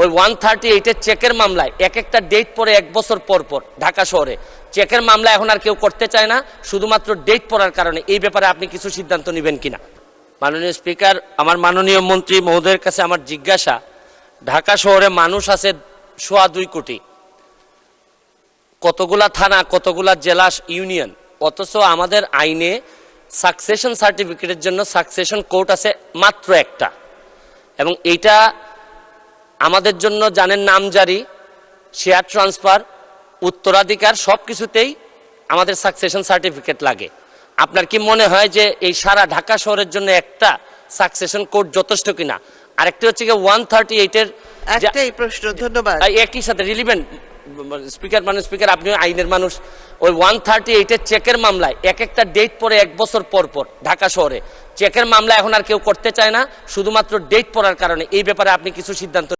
ওই 138-এর চেকের মামলায় এক একটা ডেট পরে 1 বছর পর পর ঢাকা শহরে চেকের মামলা এখন আর কেউ করতে চায় না, শুধুমাত্র ডেট পড়ার কারণে। এই ব্যাপারে আপনি কিছু সিদ্ধান্ত নেবেন কিনা? মাননীয় স্পিকার, আমার মাননীয় মন্ত্রী মহোদয়ের কাছে আমার জিজ্ঞাসা, ঢাকা শহরে মানুষ আছে 2.25 কোটি, কতগুলা থানা, কতগুলা জেলা, ইউনিয়ন, অথচ আমাদের আইনে সাকসেশন সার্টিফিকেটের জন্য সাকসেশন কোর্ট আছে মাত্র একটা, এবং এইটা আমাদের জন্য জানেন নামজারি, শেয়ার ট্রান্সফার, উত্তরাধিকার সব কিছুতেই আমাদের সাকসেশন সার্টিফিকেট লাগে। আপনার কি মনে হয় যে এই সারা ঢাকা শহরের জন্য একটা সাকসেশন কোড যথেষ্ট কিনা? আরেকটি হচ্ছে কি 138-এর একটাই প্রশ্ন, ধন্যবাদ। একই সাথে রিলিভেন্ট স্পিকার, স্পিকার আপনি আইনের মানুষ, ওই 138-এর চেকের মামলায় এক একটা ডেট পরে 1 বছর পর পর ঢাকা শহরে চেকের মামলা এখন আর কেউ করতে চায় না, শুধুমাত্র ডেট পড়ার কারণে। এই ব্যাপারে আপনি কিছু সিদ্ধান্ত